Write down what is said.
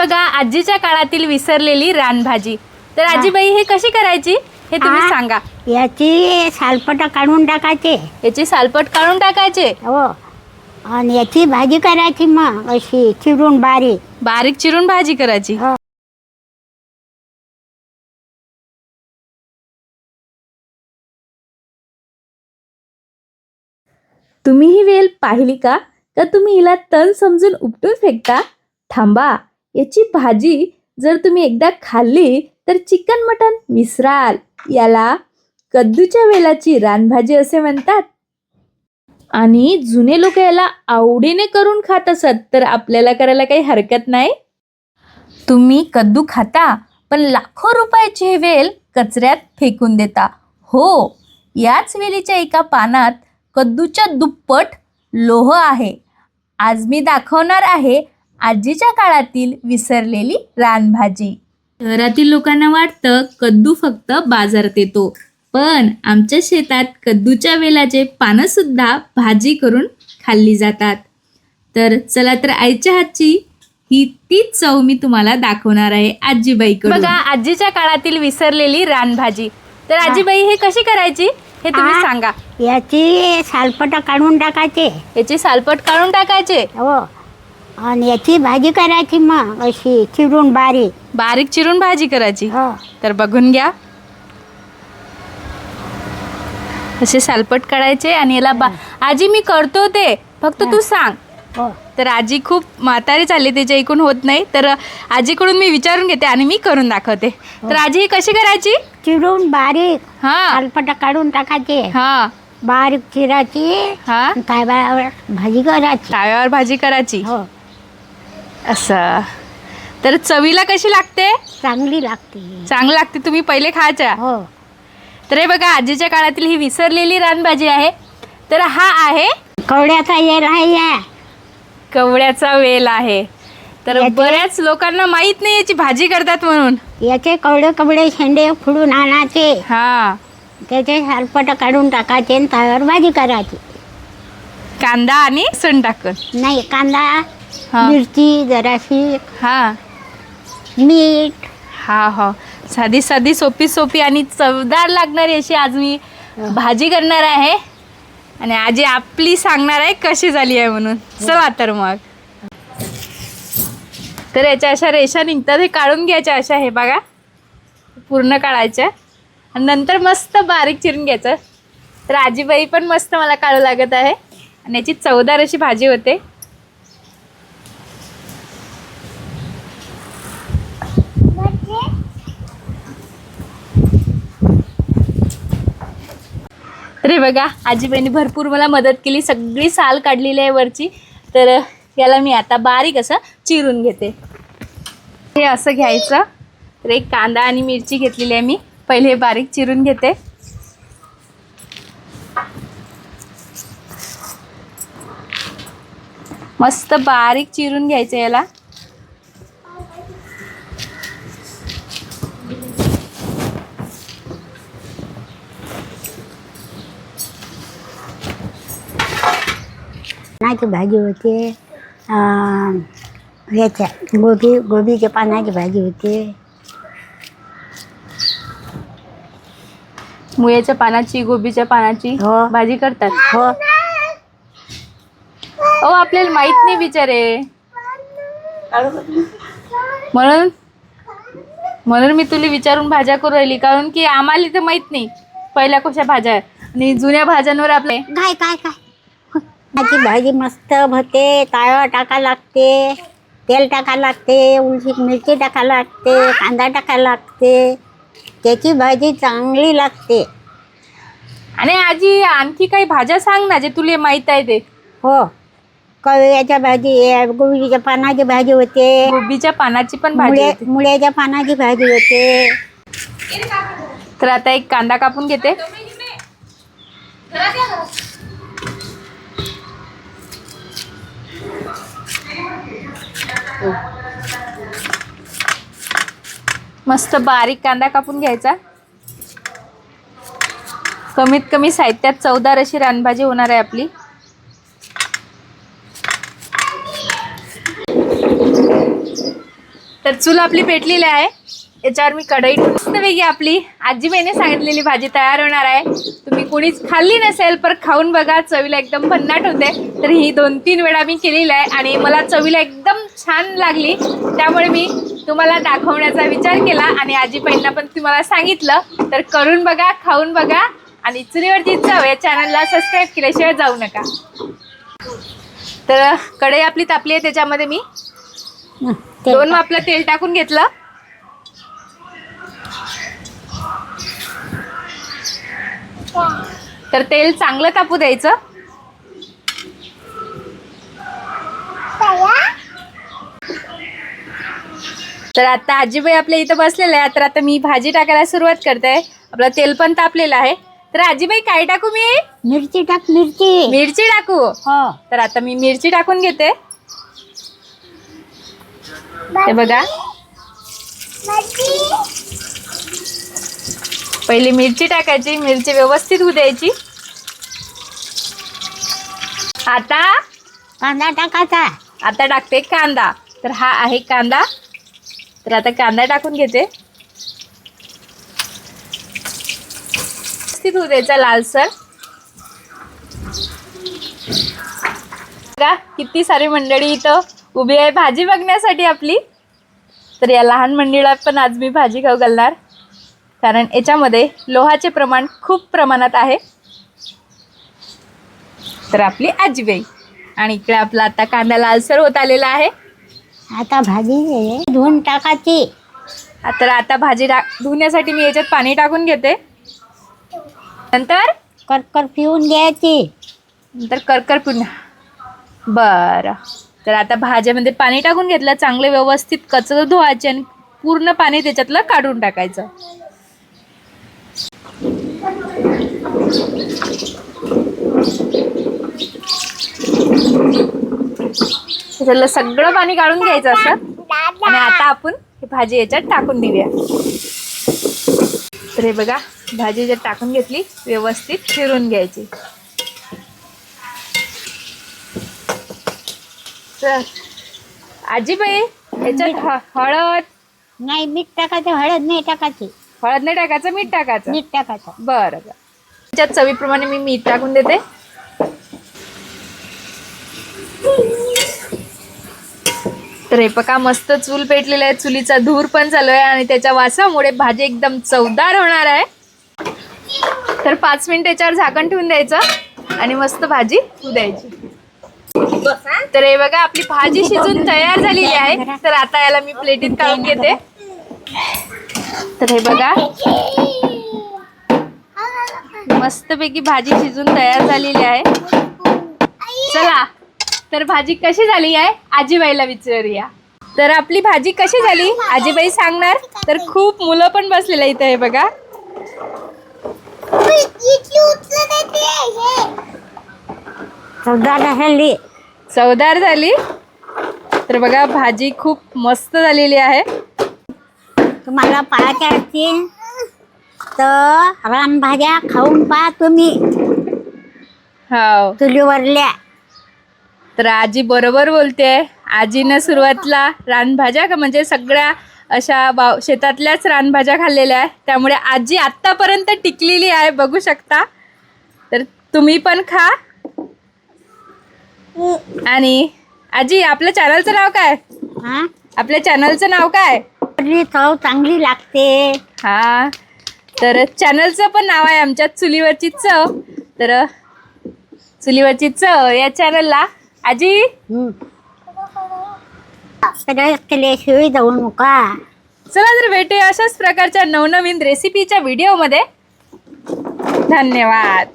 बघा आजीच्या काळातील विसरलेली रानभाजी। तर आजीबाई हे कशी करायची हे तुम्ही सांगा। याची सालपट काढून टाकायचे। याची सालपट काढून टाकायचे हो, आणि याची भाजी करायची, मग अशी चिरून बारीक बारीक चिरून भाजी करायची। हो. तुम्ही ही वेल पाहिली का? का तुम्ही हिला तण समजून उपटून फेकता? थांबा, याची भाजी जर तुम्ही एकदा खाल्ली तर चिकन मटन विसराल। याला कद्दूच्या वेलाची रानभाजी असे म्हणतात आणि जुने लोक याला आवडीने करून खात असत, तर आपल्याला करायला काही हरकत नाही। तुम्ही कद्दू खाता पण लाखो रुपयाची ही वेल कचऱ्यात फेकून देता। हो, याच वेलीच्या एका पानात कद्दूच्या दुप्पट लोह आहे। आज मी दाखवणार आहे आजीच्या काळातील विसरलेली रानभाजी। शहरातील लोकांना वाटतं कद्दू फक्त बाजारात येतो, पण आमच्या शेतात कद्दूच्या वेलाचे पानं सुद्धा भाजी करून खाल्ली जातात। तर चला तर आईच्या हातची ही तीच चव मी तुम्हाला दाखवणार आहे आजीबाईकडून। बघा आजीच्या काळातील विसरलेली रानभाजी। तर आजीबाई हे कशी करायची हे तुम्ही सांगा। याची सालपट काढून टाकायचे। याची सालपट काढून टाकायचे हो, आणि याची भाजी करायची, मग अशी चिरून बारीक बारीक चिरून भाजी करायची। हो. तर बघून घ्या, असे सालपट काढायचे आणि याला आजी मी करतो ते फक्त तू सांग। हो. तर आजी खूप म्हातारी चालली, त्याच्या ऐकून होत नाही, तर आजीकडून मी विचारून घेते आणि मी करून दाखवते। तर आजी ही कशी करायची? चिरून बारीक हा सालपट काढून टाकायचे, हा बारीक चिराची, हा ताव्यावर भाजी करायची। तव्यावर भाजी करायची हो, असं। तर चवीला कशी लागते? चांगली लागते। चांगली लागते, तुम्ही पहिले खायच्या। हो. तर हे बघा आजीच्या काळातील ही विसरलेली रानभाजी आहे। तर हा आहे कवड्याचा येल आहे, या कवड्याचा वेल आहे। तर बऱ्याच लोकांना माहित नाही याची भाजी करतात म्हणून। याचे कवडे कवडे शेंडे खुडून आणायचे, हा, त्याचे सालपट काढून टाकायचे आणि ताव्यावर भाजी करायची। कांदा आणि लसूण टाकून, नाही, कांदा, हा मिरची जराशी, हा मीठ। हा हा साधी साधी सोपी सोपी आणि चवदार लागणारी अशी आज मी भाजी करणार आहे आणि आजी आपली सांगणार आहे कशी झाली आहे म्हणून। चला तर मग। तर याच्या अशा रेषा निघतात, हे काढून घ्यायच्या अशा, हे बघा पूर्ण काढायच्या आणि नंतर मस्त बारीक चिरून घ्यायचं। तर आजीबाई पण मस्त मला काढू लागत आहे आणि याची चवदार अशी भाजी होते। अरे बघा आजीबाईंनी भरपूर मला मदत केली, सगळी साल काढलेली आहे वरची। तर याला मी आता बारीक असं चिरून घेते। हे असं घ्यायचं। तर एक कांदा आणि मिरची घेतलेली आहे मी, पहिले हे बारीक चिरून घेते। मस्त बारीक चिरून घ्यायचं याला। पानाची भाजी होते, याच्या गोबीच्या पानाची भाजी होते। मुळ्याच्या पानाची, गोबीच्या पानाची हो. भाजी करतात। हो, ओ आपल्याला माहित नाही बिचारे, म्हणून मी तुला विचारून भाज्या करू राहिली, कारण की आम्हाला तर माहित नाही पहिल्या कशा भाज्या आणि जुन्या भाज्यांवर आपले काय काय काय त्याची भाजी मस्त होते। ताव्यावर टाका लागते, तेल टाका लागते, उलची मिरची टाका लागते, कांदा टाका लागते, त्याची भाजी चांगली लागते। आणि आजी आणखी काही भाज्या सांग ना जे तुला माहित आहे ते। हो, कवळ्याच्या भाजी, गोबीच्या पानाची भाजी होते, गोबीच्या पानाची पण भाजी होते। मुळ्याच्या पानाची भाजी होते। तर आता एक कांदा कापून घेते। मस्त बारीक कांदा कापून घ्यायचा। कमीत कमी साहित्यात चवदार अशी रानभाजी होणार आहे आपली। तर चूल आपली पेटलेली आहे. याच्यावर मी कढई मस्तपैकी आपली आजीबाईने सांगितलेली भाजी तयार होणार आहे. तुम्ही कोणीच खाल्ली नसेल पण खाऊन बघा, चवीला एकदम भन्नाट होते. तर ही 2-3 वेळा मी केलेली आहे आणि मला चवीला एकदम छान लागली. त्यामुळे मी तुम्हाला दाखवण्याचा विचार केला आणि आजीबाईंना पण तुम्हाला सांगितलं. तर करून बघा, खाऊन बघा आणि चुलीवरची चव या चॅनलला सबस्क्राईब केल्याशिवाय जाऊ नका. तर कढई आपली तापली आहे. त्याच्यामध्ये मी 2 मापलं तेल टाकून घेतलं. तर तेल चांगलं तापू द्यायचं. तर आता आजीबाई आपल्या इथं बसलेलं आहे. तर आता मी भाजी टाकायला सुरुवात करते. आपलं तेल पण तापलेलं आहे. तर आजीबाई काय टाकू मी? मिरची टाक, मिरची. मिरची टाकू. हो. तर आता मी मिरची टाकून घेते. हे बघा, पहिली मिरची टाकायची, मिरची व्यवस्थित होऊ द्यायची. आता कांदा टाकायचा. आता टाकते कांदा. तर हा आहे कांदा. तर आता कांदा टाकून घेते. व्यवस्थित होऊ द्यायचा लालसर. बघा किती सारी मंडळी इथं उभी आहे भाजी बघण्यासाठी आपली. तर या लहान मंडळीला पण आज मी भाजी खाऊ घालणार, कारण याच्यामध्ये लोहाचे प्रमाण खूप प्रमाणात आहे. तर आपली आजीबाई आणि इकडे आपला आता कांदा लालसर होत आलेला आहे. आता भाजी धुवून टाकायची. तर आता भाजी धुण्यासाठी मी याच्यात पाणी टाकून घेते. नंतर करकर पिऊन द्यायची. नंतर करकर पुन्हा. बरं, तर आता भाज्यामध्ये पाणी टाकून घेतलं. चांगले व्यवस्थित कचरं धुवायचे आणि पूर्ण पाणी त्याच्यातलं काढून टाकायचं. त्याच्यातलं सगळं पाणी काढून घ्यायचं असं. आणि आता आपण ही भाजी याच्यात टाकून देऊया. तर हे बघा, भाजी याच्यात टाकून घेतली, व्यवस्थित फिरून घ्यायची. तर आजीबाई याच्यात हळद नाही, मीठ टाकायचं. हळद नाही टाकायची. हळद नाही टाकायचं, मीठ टाकायचं. मीठ टाकायचं. बरं बरं. त्याच्यात चवीप्रमाणे मी मीठ टाकून देते. तर हे बघा, मस्त चूल पेटलेलं आहे. चुलीचा धूर पण चालू आहे आणि त्याच्या वासामुळे भाजी एकदम चवदार होणार आहे. तर 5 मिनिट याच्यावर झाकण ठेवून द्यायचं आणि मस्त भाजी होऊ द्यायची. तर हे बघा, आपली भाजी शिजून तयार झालेली आहे. तर आता याला मी प्लेटीत काढून घेते. तर हे बघा, मस्तपैकी भाजी शिजून तयार झालेली आहे. चला, तर भाजी कशी झाली आहे आजीबाईला विचारूया. तर आपली भाजी कशी झाली आजीबाई सांगणार. तर खूप मुलं पण बसलेलं इथं. हे बघा, चवदार झाली. तर बघा, भाजी खूप मस्त झालेली आहे. तुम्हाला पाहायच्या असतील तर रानभाज्या खाऊन पहा तुम्ही, हो. चुलीवरल्या. तर आजी बरोबर बोलते. आजीनं सुरुवातीला रानभाज्या म्हणजे सगळ्या अशा शेतातल्याच रानभाज्या खाल्लेल्या आहे. त्यामुळे आजी आत्तापर्यंत टिकलेली आहे, बघू शकता. तर तुम्ही पण खा. आणि आजी, आपल्या चॅनलचं नाव काय? हा, आपल्या चॅनलचं नाव काय? चव चांगली लागते. हा, तर चॅनलचं पण नाव आहे आमच्या चुलीवरची चव. तर चुलीवरची चव या चॅनलला आजी केल्याशिवाय जाऊ नका. चला, तर भेटूया अशाच प्रकारच्या नवनवीन रेसिपीच्या व्हिडिओमध्ये. धन्यवाद.